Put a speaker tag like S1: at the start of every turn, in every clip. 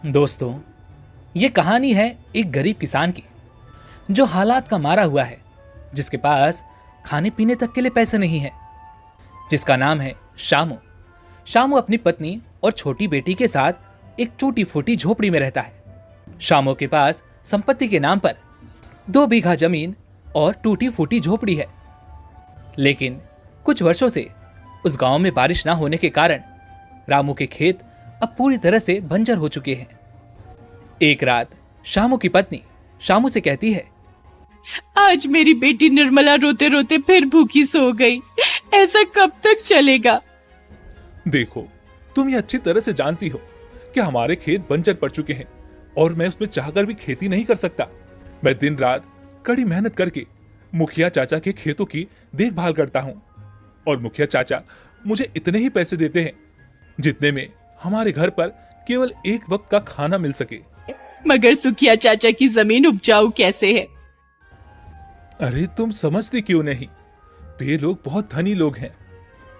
S1: दोस्तों, ये कहानी है एक गरीब किसान की जो हालात का मारा हुआ है, जिसके पास खाने पीने तक के लिए पैसे नहीं है, जिसका नाम है शामू। शामू अपनी पत्नी और छोटी बेटी के साथ एक टूटी फूटी झोपड़ी में रहता है। शामू के पास संपत्ति के नाम पर 2 बीघा जमीन और टूटी फूटी झोपड़ी है, लेकिन कुछ वर्षों से उस गांव में बारिश ना होने के कारण रामू के खेत अब पूरी तरह से बंजर हो चुके हैं। एक रात शामू की पत्नी शामू से कहती है,
S2: आज मेरी बेटी निर्मला रोते रोते फिर भूखी सो गई। ऐसा कब तक चलेगा?
S3: देखो, तुम ये अच्छी तरह से जानती हो कि हमारे खेत बंजर पड़ चुके हैं और मैं उसमें चाहकर भी खेती नहीं कर सकता। मैं दिन रात कड़ी मेहनत करके मुखिया चाचा के खेतों की देखभाल करता हूँ और मुखिया चाचा मुझे इतने ही पैसे देते हैं जितने में हमारे घर पर केवल एक वक्त का खाना मिल सके।
S2: मगर सुखिया चाचा की जमीन उपजाऊ कैसे है?
S3: अरे तुम समझती क्यों नहीं? वे लोग बहुत धनी लोग हैं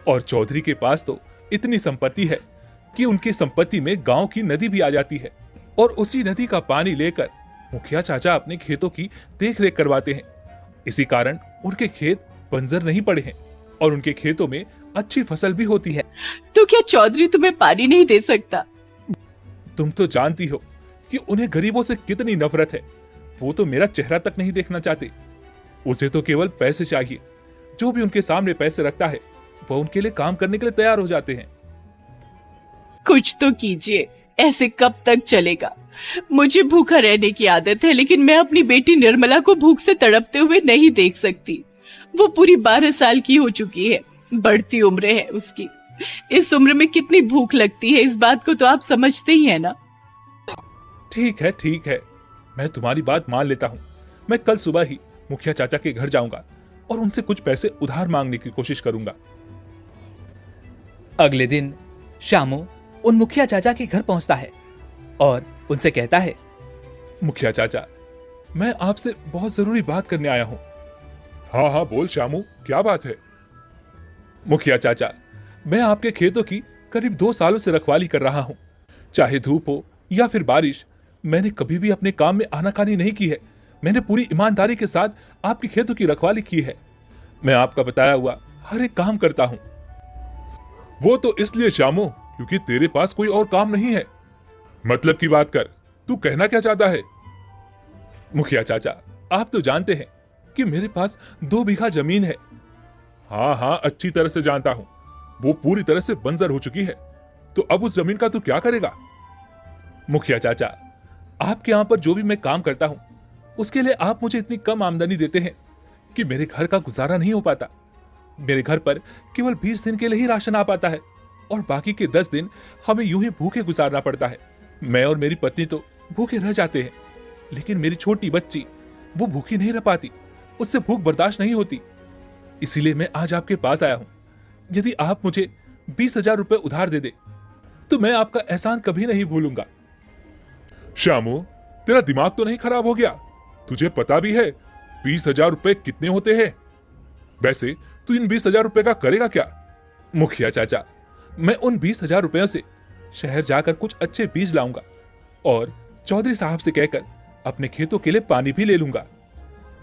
S3: और चौधरी के पास तो इतनी संपत्ति है कि उनकी संपत्ति में गांव की नदी भी आ जाती है और उसी नदी का पानी लेकर मुखिया चाचा अपने खेतों की देखरेख करवाते हैं। इसी कारण उनके खेत बंजर नहीं पड़े हैं और उनके खेतों में अच्छी फसल भी होती है।
S2: तो क्या चौधरी तुम्हें पानी नहीं दे सकता?
S3: तुम तो जानती हो कि उन्हें गरीबों से कितनी नफरत है। वो तो मेरा चेहरा तक नहीं देखना चाहते। उसे तो केवल पैसे चाहिए। जो भी उनके सामने पैसे रखता है वह उनके लिए काम करने के लिए तैयार हो जाते हैं।
S2: कुछ तो कीजिए, ऐसे कब तक चलेगा? मुझे भूखा रहने की आदत है, लेकिन मैं अपनी बेटी निर्मला को भूख से तड़पते हुए नहीं देख सकती। वो पूरी 12 साल की हो चुकी है, बढ़ती उम्र है उसकी। इस उम्र में कितनी भूख लगती है, इस बात को तो आप समझते ही है ना?
S3: ठीक है, मैं तुम्हारी बात मान लेता हूँ। मैं कल सुबह ही मुखिया चाचा के घर जाऊंगा और उनसे कुछ पैसे उधार मांगने की कोशिश करूंगा।
S1: अगले दिन शामू उन मुखिया चाचा के घर पहुंचता है और उनसे कहता है,
S3: मुखिया चाचा, मैं आपसे बहुत जरूरी बात करने आया हूं। हाँ, बोल शामू, क्या बात है? मुखिया चाचा, मैं आपके खेतों की करीब 2 सालों से रखवाली कर रहा हूं। चाहे धूप हो या फिर बारिश, मैंने कभी भी अपने काम में आनाकानी नहीं की है। मैंने पूरी ईमानदारी के साथ आपके खेतों की रखवाली की है। मैं आपका बताया हुआ हर एक काम करता हूं। वो तो इसलिए शामू क्योंकि तेरे पास कोई और काम नहीं है। मतलब की बात कर, तू कहना क्या चाहता है? मुखिया चाचा, आप तो जानते हैं कि मेरे पास 2 बीघा जमीन है। हाँ, अच्छी तरह से जानता हूं। वो पूरी तरह से बंजर हो चुकी है। तो अब उस जमीन का तू क्या करेगा? मुखिया चाचा, आपके यहां पर जो भी मैं काम करता हूं उसके लिए आप मुझे इतनी कम आमदनी देते हैं कि मेरे घर का गुजारा नहीं हो पाता। मेरे घर पर केवल 20 दिन के लिए ही राशन आ पाता है और बाकी के 10 दिन हमें यूं ही भूखे गुजारना पड़ता है। मैं और मेरी पत्नी तो भूखे रह जाते हैं, लेकिन मेरी छोटी बच्ची वो भूखी नहीं रह पाती। उससे भूख बर्दाश्त नहीं होती। इसीलिए मैं आज आपके पास आया हूं। यदि आप मुझे 20,000 रुपए उधार दे दे तो मैं आपका एहसान कभी नहीं भूलूंगा। शामू, तेरा दिमाग तो नहीं खराब हो गया? तुझे पता भी है 20,000 रुपए कितने होते हैं? वैसे तू इन 20,000 रुपए का करेगा क्या? मुखिया चाचा, मैं उन 20,000 रुपयों से शहर जाकर कुछ अच्छे बीज लाऊंगा और चौधरी साहब से कहकर अपने खेतों के लिए पानी भी ले लूंगा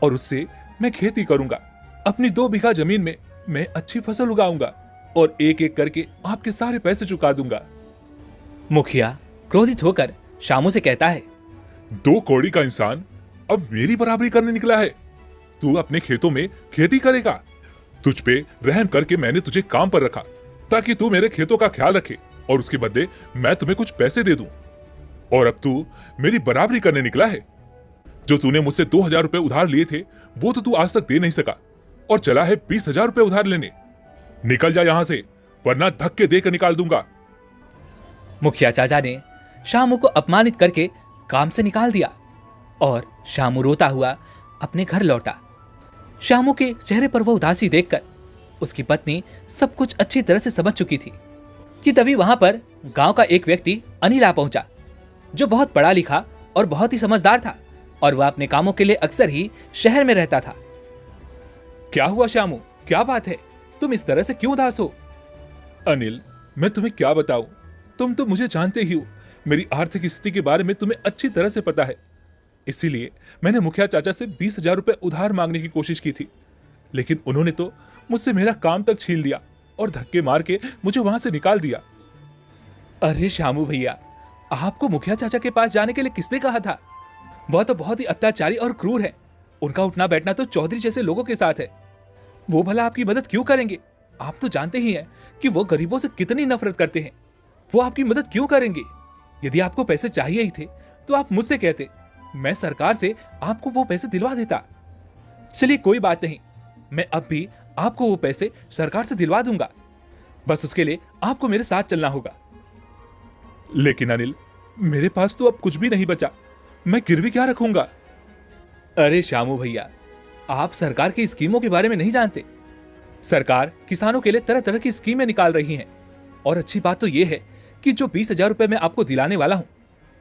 S3: और उससे मैं खेती करूंगा। अपनी 2 बीघा जमीन में मैं अच्छी फसल उगाऊंगा और एक एक करके आपके सारे पैसे चुका दूंगा।
S1: मुखिया क्रोधित होकर शामू से कहता है,
S3: 2 कौड़ी का इंसान अब मेरी बराबरी करने निकला है? तू अपने खेतों में खेती करेगा? तुझ पे रहम करके मैंने तुझे काम पर रखा ताकि तू मेरे खेतों का ख्याल रखे और उसके बदले मैं तुम्हें कुछ पैसे दे दूं। और अब तू मेरी बराबरी करने निकला है? जो तूने मुझसे 2,000 रुपए उधार लिए थे वो तो तू आज तक दे नहीं सका और चला है 20,000 रुपए उधार लेने। निकल जा यहां से, वरना धक्के देकर निकाल दूंगा।
S1: मुखिया चाचा ने शामू को अपमानित करके काम से निकाल दिया और शामू रोता हुआ अपने घर लौटा। शामू के चेहरे पर वो उदासी देखकर उसकी पत्नी सब कुछ अच्छी तरह से समझ चुकी थी कि तभी वहां पर गांव का एक व्यक्ति अनिल आ पहुंचा, जो बहुत पढ़ा लिखा और बहुत ही समझदार था और वह अपने कामों के लिए अक्सर ही शहर में रहता था। क्या हुआ शामू, क्या बात है? तुम इस तरह से क्यों उदास हो?
S3: अनिल, मैं तुम्हें क्या बताऊं? तुम तो मुझे जानते ही हो मेरी आर्थिक स्थिति के बारे में तुम्हें अच्छी तरह से पता है, इसीलिए मैंने मुखिया चाचा से 20,000 रुपए उधार मांगने की कोशिश की थी, लेकिन उन्होंने तो मुझसे मेरा काम तक छीन लिया और धक्के मार के मुझे वहां से निकाल दिया।
S1: अरे श्यामू भैया, आपको मुखिया चाचा के पास जाने के लिए किसने कहा था? वह तो बहुत ही अत्याचारी और क्रूर है। उनका उठना बैठना तो चौधरी जैसे लोगों के साथ है। वो भला आपकी मदद क्यों करेंगे? आप तो जानते ही हैं कि वो गरीबों से कितनी नफरत करते हैं। वो आपकी मदद क्यों करेंगे? यदि आपको पैसे चाहिए ही थे तो आप मुझसे कहते, मैं सरकार से आपको वो पैसे दिलवा देता। चलिए कोई बात नहीं, मैं अब भी आपको वो पैसे सरकार से दिलवा दूंगा। बस उसके लिए आपको मेरे साथ चलना होगा।
S3: लेकिन अनिल, मेरे पास तो अब कुछ भी नहीं बचा, मैं गिरवी क्या रखूंगा?
S1: अरे श्यामू भैया, आप सरकार की स्कीमों के बारे में नहीं जानते। सरकार किसानों के लिए तरह तरह की स्कीमें निकाल रही हैं। और अच्छी बात तो यह है कि जो 20,000 रुपए मैं आपको दिलाने वाला हूं,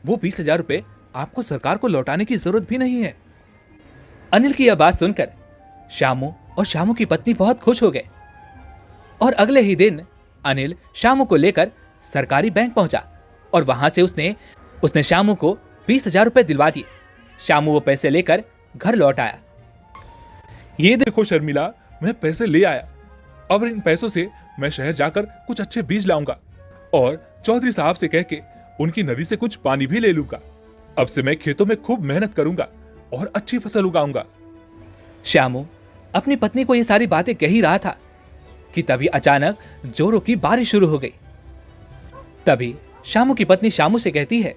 S1: वो 20,000 रुपए आपको सरकार को लौटाने की जरूरत भी नहीं है। अनिल की यह बात सुनकर श्यामू और श्यामू की पत्नी बहुत खुश हो गए और अगले ही दिन अनिल श्यामू को लेकर सरकारी बैंक पहुंचा और वहां से उसने श्यामू को 20,000 रुपए दिलवा दिए। श्यामू वो पैसे लेकर घर लौट आया।
S3: ये देखो शर्मिला, मैं पैसे ले आया। अब इन पैसों से मैं शहर जाकर कुछ अच्छे बीज लाऊंगा और चौधरी साहब से कह के उनकी नदी से कुछ पानी भी ले लूंगा। अब से मैं खेतों में खूब मेहनत करूंगा और अच्छी फसल उगाऊंगा।
S1: श्यामू अपनी पत्नी को ये सारी बातें कह ही रहा था कि तभी अचानक जोरों की बारिश शुरू हो गई। तभी श्यामू की पत्नी श्यामू से कहती है,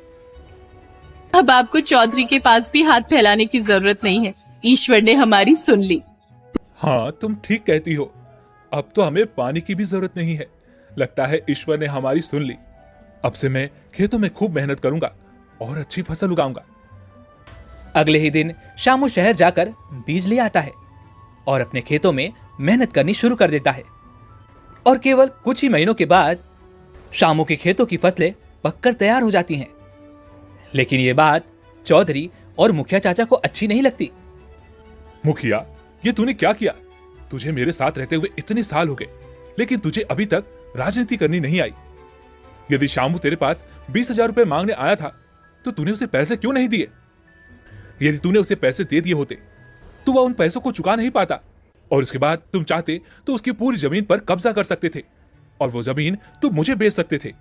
S2: अब आपको चौधरी के पास भी हाथ फैलाने की जरूरत नहीं है। ईश्वर ने हमारी सुन ली।
S3: हाँ, तुम ठीक कहती हो। अब तो हमें पानी की भी जरूरत नहीं है। लगता है ईश्वर ने हमारी सुन ली। अब से मैं खेतों में खूब मेहनत करूंगा और अच्छी फसल उगाऊंगा।
S1: अगले ही दिन श्यामू शहर जाकर बीज ले आता है और अपने खेतों में मेहनत करनी शुरू कर देता है। और केवल कुछ ही महीनों के बाद श्यामू के खेतों की फसलें पककर तैयार हो जाती हैं। लेकिन यह बात चौधरी और मुखिया चाचा को अच्छी नहीं लगती।
S3: मुखिया, ये तूने क्या किया? तुझे मेरे साथ रहते हुए इतने साल हो गए, लेकिन तुझे अभी तक राजनीति करनी नहीं आई। यदि श्यामू तेरे पास 20,000 रुपए मांगने आया था तो तूने उसे पैसे क्यों नहीं दिए? यदि तूने उसे पैसे दे दिए होते तो वह उन पैसों को चुका नहीं पाता और उसके बाद तुम चाहते तो उसकी पूरी जमीन पर कब्जा कर सकते थे और वो जमीन तुम मुझे बेच सकते थे।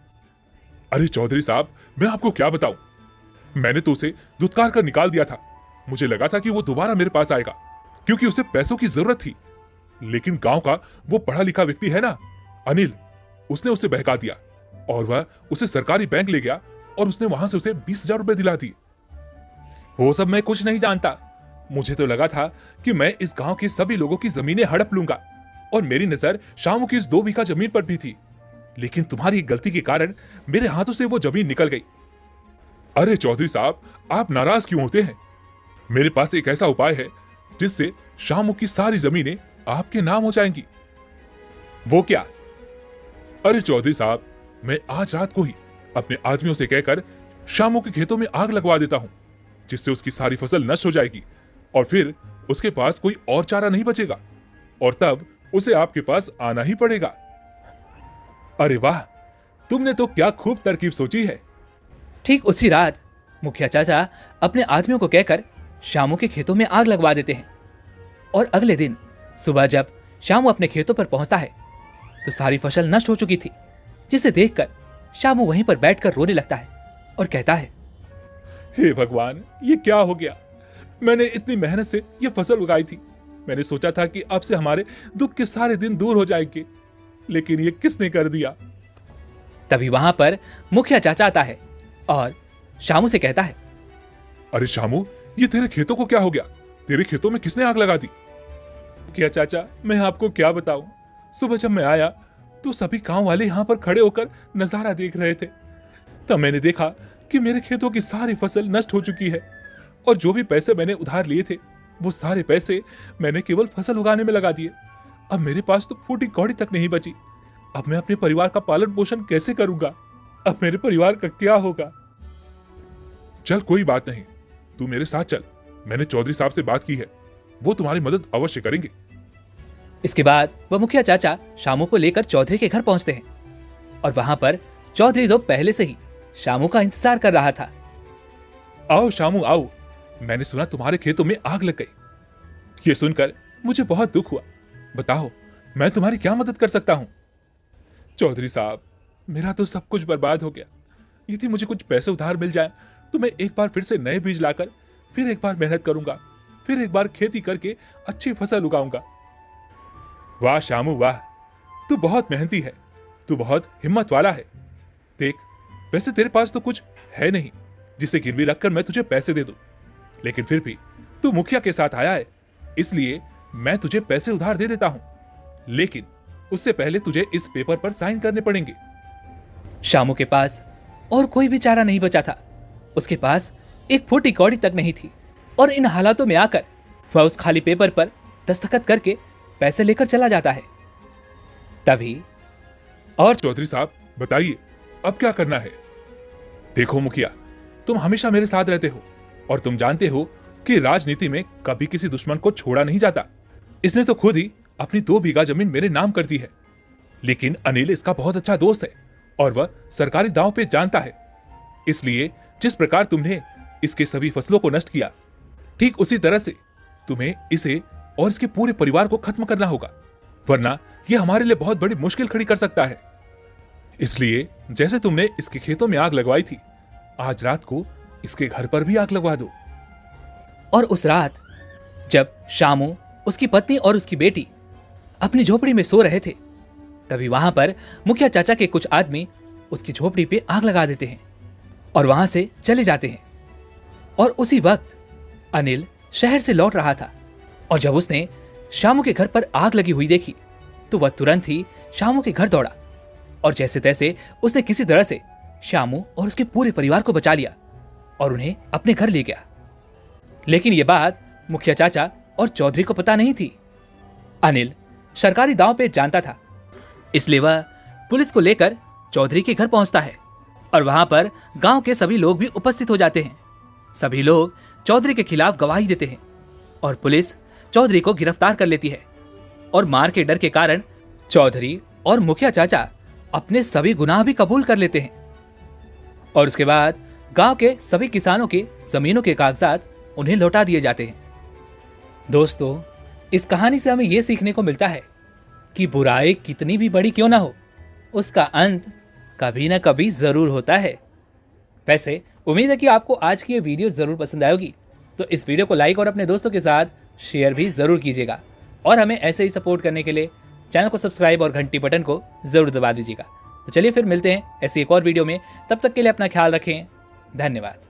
S3: अरे चौधरी साहब, मैं आपको क्या बताऊं, मैंने तो उसे धुतकार कर निकाल दिया था। मुझे लगा था कि वो दोबारा मेरे पास आएगा क्योंकि उसे पैसों की जरूरत थी। लेकिन गांव का वो पढ़ा लिखा व्यक्ति है ना, अनिल, उसने उसे बहका दिया और वह उसे सरकारी बैंक ले गया और उसने वहां से उसे 20,000 रुपए दिला दिए। वो सब मैं कुछ नहीं जानता। मुझे तो लगा था कि मैं इस गांव के सभी लोगों की जमीनें हड़प लूंगा और मेरी नजर श्यामू की इस 2 बीघा जमीन पर भी थी। लेकिन तुम्हारी गलती के कारण मेरे हाथों से वो जमीन निकल गई। अरे चौधरी साहब, आप नाराज क्यों होते हैं? मेरे पास एक ऐसा उपाय है जिससे श्यामू की सारी जमीनें आपके नाम हो जाएंगी। वो क्या? अरे चौधरी साहब, मैं आज रात को ही अपने आदमियों से कहकर श्यामू के खेतों में आग लगवा देता हूं, जिससे उसकी सारी फसल नष्ट हो जाएगी और फिर उसके पास कोई और चारा नहीं बचेगा और तब उसे आपके पास आना ही पड़ेगा। अरे वाह, तुमने तो क्या खूब तरकीब सोची है।
S1: ठीक उसी रात मुखिया चाचा अपने आदमियों को कहकर श्यामू के खेतों में आग लगवा देते हैं। और अगले दिन सुबह जब श्यामू अपने खेतों पर पहुंचता है तो सारी फसल नष्ट हो चुकी थी, जिसे देखकर श्यामू वहीं पर बैठकर रोने लगता है और कहता है,
S3: हे भगवान, ये क्या हो गया? मैंने इतनी मेहनत से ये फसल उगाई थी। मैंने सोचा था कि अब से हमारे दुख के सारे दिन दूर हो जाएंगे, लेकिन ये किसने कर दिया?
S1: तभी वहां पर मुखिया चाचा आता है और श्यामू से कहता है,
S3: अरे श्यामू, ये तेरे खेतों को क्या हो गया? तेरे खेतों में किसने आग लगा दी? क्या चाचा, मैं आपको क्या बताऊं? सुबह जब मैं आया तो सभी गांव वाले यहां पर खड़े होकर नजारा देख रहे थे। तब मैंने देखा कि मेरे खेतों की सारी फसल नष्ट हो चुकी है और जो भी पैसे मैंने उधार लिए थे वो सारे पैसे मैंने केवल फसल उगाने में लगा दिए। अब मेरे पास तो फूटी कौड़ी तक नहीं बची। अब मैं अपने परिवार का पालन पोषण कैसे करूंगा? अब मेरे परिवार का क्या होगा? चल कोई बात नहीं, तू मेरे साथ चल। मैंने चौधरी साहब से बात की है, वो तुम्हारी मदद अवश्य करेंगे।
S1: इसके बाद वह मुखिया चाचा श्यामू को लेकर चौधरी के घर पहुंचते हैं और वहां पर चौधरी तो पहले से ही शामू का इंतजार कर रहा था।
S3: आओ शामू आओ, मैंने सुना तुम्हारे खेतों में आग लग गई। ये सुनकर मुझे बहुत दुख हुआ। बताओ मैं तुम्हारी क्या मदद कर सकता हूं? चौधरी साहब, मेरा तो सब कुछ बर्बाद हो गया। यदि मुझे कुछ पैसे उधार मिल जाए तो मैं एक बार फिर से नए बीज लाकर फिर एक बार मेहनत करूंगा, फिर एक बार खेती करके अच्छी फसल उगाऊंगा। वाह शामू वाह, तू बहुत मेहनती है, तू बहुत हिम्मत वाला है। देख, वैसे तेरे पास तो कुछ है नहीं जिसे गिरवी रखकर मैं तुझे पैसे दे दूं, लेकिन फिर भी तू मुखिया के साथ आया है, इसलिए मैं तुझे पैसे उधार दे देता हूं, लेकिन उससे पहले तुझे इस पेपर पर साइन करने पड़ेंगे।
S1: शामू के पास और कोई भी चारा नहीं बचा था। उसके पास एक फूटी कौड़ी तक नहीं थी और इन हालातों में आकर वह उस खाली पेपर पर दस्तखत करके पैसे लेकर चला जाता है। तभी
S3: और चौधरी साहब बताइए, अब क्या करना है? देखो मुखिया, तुम हमेशा मेरे साथ रहते हो और तुम जानते हो कि राजनीति में कभी किसी दुश्मन को छोड़ा नहीं जाता। इसने तो खुद ही अपनी 2 बीघा जमीन मेरे नाम कर दी है, लेकिन अनिल इसका बहुत अच्छा दोस्त है और वह सरकारी दांव पे जानता है। इसलिए जिस प्रकार तुमने इसके सभी फसलों को नष्ट किया, ठीक उसी तरह से तुम्हें इसे और इसके पूरे परिवार को खत्म करना होगा, वरना यह हमारे लिए बहुत बड़ी मुश्किल खड़ी कर सकता है। इसलिए जैसे तुमने इसके खेतों में आग लगवाई थी, आज रात को इसके घर पर भी आग लगवा दो।
S1: और उस रात जब शामू, उसकी पत्नी और उसकी बेटी अपनी झोपड़ी में सो रहे थे, तभी वहां पर मुखिया चाचा के कुछ आदमी उसकी झोपड़ी पे आग लगा देते हैं और वहां से चले जाते हैं। और उसी वक्त अनिल शहर से लौट रहा था और जब उसने शामू के घर पर आग लगी हुई देखी तो वह तुरंत ही शामू के घर दौड़ा और जैसे तैसे उसने किसी तरह से शामू और उसके पूरे परिवार को बचा लिया और उन्हें अपने घर ले गया। लेकिन यह बात मुखिया चाचा और चौधरी को पता नहीं थी। अनिल सरकारी दांव पे जानता था, इसलिए वह पुलिस को लेकर चौधरी के घर पहुंचता है और वहां पर गांव के सभी लोग भी उपस्थित हो जाते हैं। सभी लोग चौधरी के खिलाफ गवाही देते हैं और पुलिस चौधरी को गिरफ्तार कर लेती है और मार के डर के कारण चौधरी और मुखिया चाचा अपने सभी गुनाह भी कबूल कर लेते हैं और उसके बाद गांव के सभी किसानों के जमीनों के कागजात उन्हें लौटा दिए जाते हैं। दोस्तों, इस कहानी से हमें यह सीखने को मिलता है कि बुराई कितनी भी बड़ी क्यों ना हो, उसका अंत कभी ना कभी जरूर होता है। वैसे उम्मीद है कि आपको आज की ये वीडियो जरूर पसंद आएगी, तो इस वीडियो को लाइक और अपने दोस्तों के साथ शेयर भी जरूर कीजिएगा और हमें ऐसे ही सपोर्ट करने के लिए चैनल को सब्सक्राइब और घंटी बटन को जरूर दबा दीजिएगा। तो चलिए फिर मिलते हैं ऐसी एक और वीडियो में, तब तक के लिए अपना ख्याल रखें। धन्यवाद।